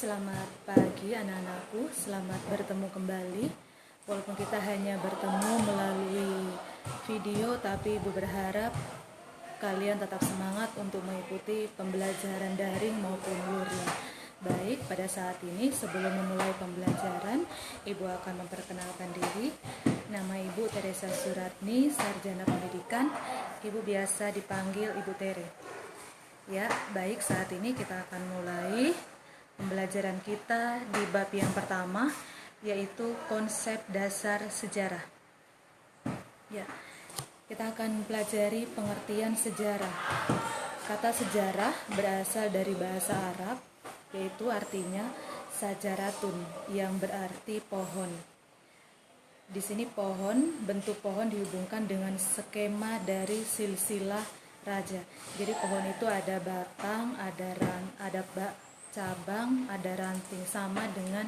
Selamat pagi anak-anakku, selamat bertemu kembali. Walaupun kita hanya bertemu melalui video, tapi Ibu berharap kalian tetap semangat untuk mengikuti pembelajaran daring maupun luring. Baik, pada saat ini sebelum memulai pembelajaran, Ibu akan memperkenalkan diri. Nama Ibu Teresa Suratni, Sarjana Pendidikan. Ibu biasa dipanggil Ibu Tere. Ya, baik, saat ini kita akan mulai pembelajaran kita di bab yang pertama, yaitu konsep dasar sejarah. Ya, kita akan pelajari pengertian sejarah. Kata sejarah berasal dari bahasa Arab, yaitu artinya sajaratun, yang berarti pohon. Di sini bentuk pohon dihubungkan dengan skema dari silsilah raja. Jadi pohon itu ada batang, ada cabang, ada ranting, sama dengan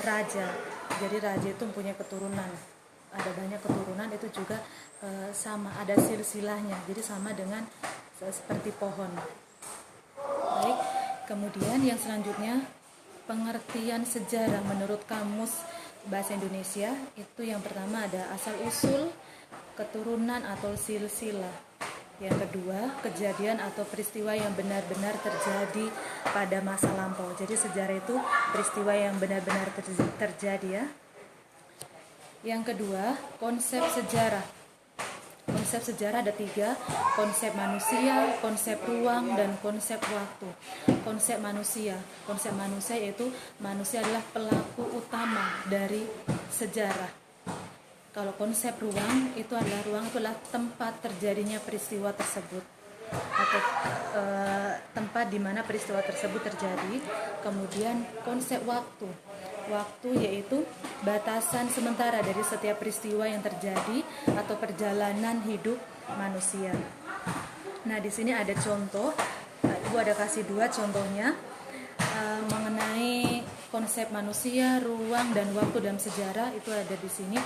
raja. Jadi raja itu punya keturunan, ada banyak keturunan, itu juga sama, ada silsilahnya, jadi sama dengan seperti pohon. Baik, kemudian yang selanjutnya, pengertian sejarah menurut Kamus Bahasa Indonesia itu yang pertama ada asal usul, keturunan atau silsilah. Yang kedua, kejadian atau peristiwa yang benar-benar terjadi pada masa lampau. Jadi sejarah itu peristiwa yang benar-benar terjadi, ya. Yang kedua, konsep sejarah. Konsep sejarah ada 3, konsep manusia, konsep ruang, dan konsep waktu. Konsep manusia yaitu manusia adalah pelaku utama dari sejarah. Kalau konsep ruang itu adalah tempat terjadinya peristiwa tersebut, atau tempat di mana peristiwa tersebut terjadi. Kemudian konsep waktu yaitu batasan sementara dari setiap peristiwa yang terjadi atau perjalanan hidup manusia. Nah, di sini ada contoh, Ibu ada kasih 2 contohnya mengenai konsep manusia, ruang, dan waktu dalam sejarah. Itu ada di sini.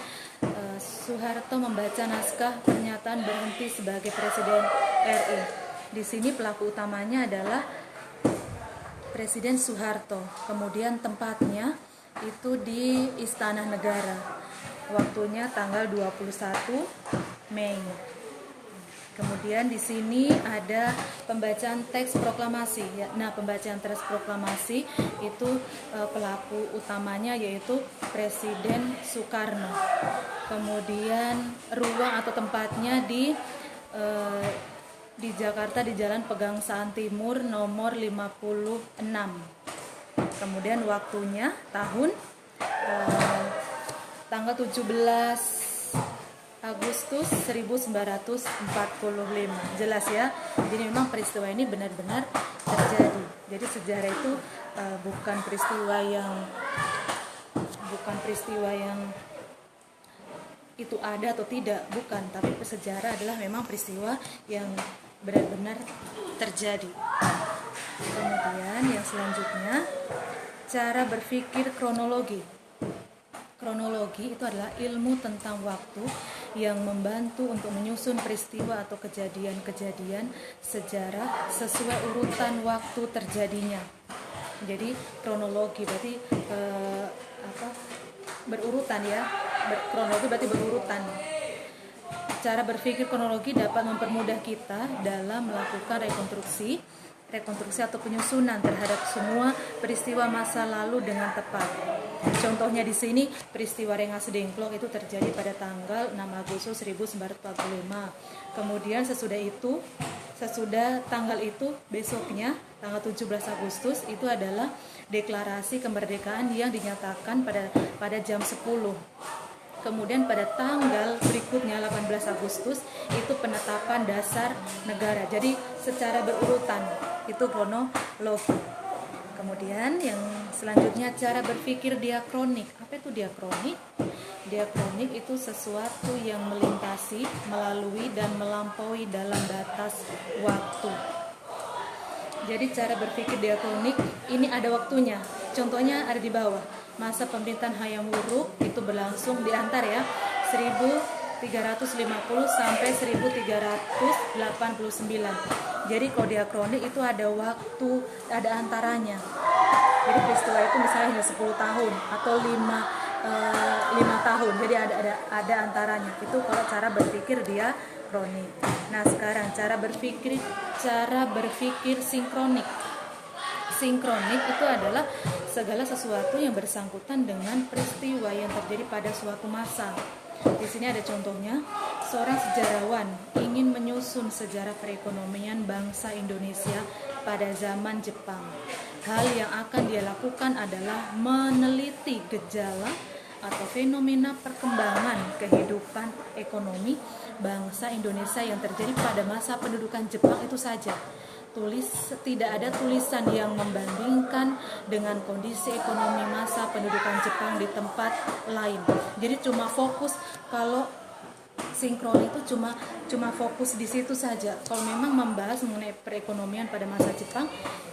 Soeharto membaca naskah pernyataan berhenti sebagai Presiden RI. Di sini pelaku utamanya adalah Presiden Soeharto. Kemudian tempatnya itu di Istana Negara. Waktunya tanggal 21 Mei. Kemudian di sini ada pembacaan teks proklamasi. Nah, pembacaan teks proklamasi itu pelaku utamanya yaitu Presiden Soekarno. Kemudian ruang atau tempatnya di Jakarta, di Jalan Pegangsaan Timur nomor 56. Kemudian waktunya tanggal 17 Agustus 1945. Jelas, ya. Jadi memang peristiwa ini benar-benar terjadi. Jadi sejarah itu bukan peristiwa yang itu ada atau tidak, bukan. Tapi sejarah adalah memang peristiwa yang benar-benar terjadi. Kemudian yang selanjutnya, cara berpikir kronologi. Kronologi itu adalah ilmu tentang waktu yang membantu untuk menyusun peristiwa atau kejadian-kejadian sejarah sesuai urutan waktu terjadinya. Jadi kronologi berarti berurutan, ya. Kronologi berarti berurutan. Cara berpikir kronologi dapat mempermudah kita dalam melakukan rekonstruksi atau penyusunan terhadap semua peristiwa masa lalu dengan tepat. Contohnya di sini peristiwa Rengas Dengklok itu terjadi pada tanggal 6 Agustus 1945. Kemudian sesudah tanggal itu, besoknya tanggal 17 Agustus itu adalah deklarasi kemerdekaan yang dinyatakan pada jam 10. Kemudian pada tanggal berikutnya 18 Agustus itu penetapan dasar negara. Jadi secara berurutan, itu kronologi. Kemudian yang selanjutnya, cara berpikir diakronik. Apa itu diakronik? Diakronik itu sesuatu yang melintasi, melalui, dan melampaui dalam batas waktu. Jadi cara berpikir diakronik ini ada waktunya. Contohnya ada di bawah. Masa pemerintahan Hayam Wuruk itu berlangsung di antara 1350 sampai 1389. Jadi kalau dia kronik itu ada waktu, ada antaranya. Jadi peristiwa itu misalnya hanya 10 tahun atau 5 tahun. Jadi ada antaranya. Itu kalau cara berpikir dia kronik. Nah, sekarang cara berpikir sinkronik. Sinkronik itu adalah segala sesuatu yang bersangkutan dengan peristiwa yang terjadi pada suatu masa. Di sini ada contohnya, seorang sejarawan ingin menyusun sejarah perekonomian bangsa Indonesia pada zaman Jepang. Hal yang akan dia lakukan adalah meneliti gejala atau fenomena perkembangan kehidupan ekonomi bangsa Indonesia yang terjadi pada masa pendudukan Jepang itu saja. Tidak ada tulisan yang membandingkan dengan kondisi ekonomi masa pendudukan Jepang di tempat lain. Jadi cuma fokus, kalau sinkron itu cuma fokus di situ saja. Kalau memang membahas mengenai perekonomian pada masa Jepang,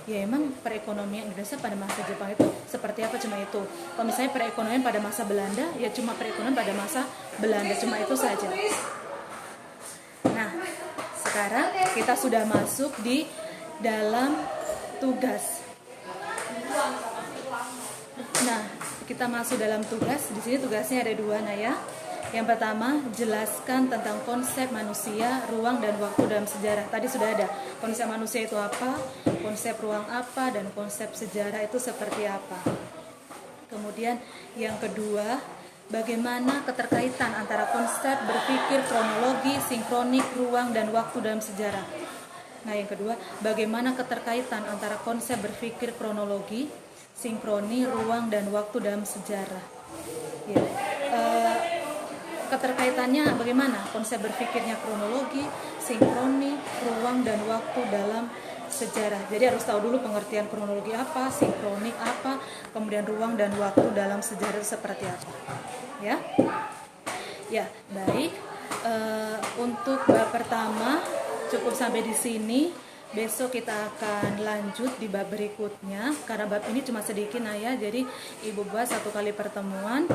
ya emang perekonomian Indonesia pada masa Jepang itu seperti apa, cuma itu. Kalau misalnya perekonomian pada masa Belanda, ya cuma perekonomian pada masa Belanda, cuma itu saja. Nah, sekarang kita sudah masuk di dalam tugas. Nah, kita masuk dalam tugas. Di sini tugasnya ada 2, Naya. Yang pertama, jelaskan tentang konsep manusia, ruang, dan waktu dalam sejarah. Tadi sudah ada konsep manusia itu apa, konsep ruang apa, dan konsep sejarah itu seperti apa. Kemudian yang kedua, bagaimana keterkaitan antara konsep berpikir kronologi, sinkronik, ruang, dan waktu dalam sejarah. Nah, yang kedua, bagaimana keterkaitan antara konsep berpikir kronologi, sinkroni, ruang, dan waktu dalam sejarah. Ya. Keterkaitannya bagaimana? Konsep berpikirnya kronologi, sinkroni, ruang, dan waktu dalam sejarah. Jadi harus tahu dulu pengertian kronologi apa, sinkronik apa, kemudian ruang dan waktu dalam sejarah seperti apa. Ya, baik. Untuk bab pertama cukup sampai di sini. Besok kita akan lanjut di bab berikutnya. Karena bab ini cuma sedikit, Naya, jadi Ibu buat 1 kali pertemuan.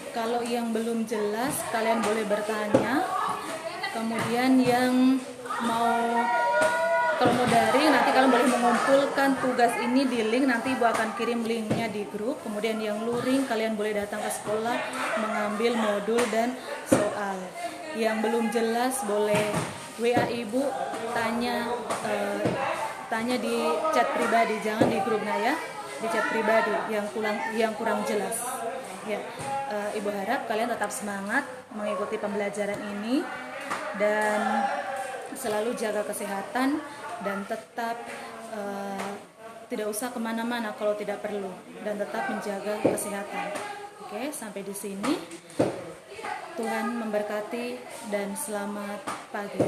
Kalau yang belum jelas, kalian boleh bertanya. Kemudian yang kalau mau daring, nanti kalian boleh mengumpulkan tugas ini di link. Nanti Ibu akan kirim linknya di grup. Kemudian yang luring, kalian boleh datang ke sekolah mengambil modul dan soal. Yang belum jelas boleh WA Ibu, tanya di chat pribadi, jangan di grup, Naya, di chat pribadi yang kurang jelas. Ya, Ibu harap kalian tetap semangat mengikuti pembelajaran ini dan selalu jaga kesehatan dan tetap tidak usah kemana-mana kalau tidak perlu, dan tetap menjaga kesehatan. Oke, sampai di sini. Tuhan memberkati dan selamat pagi.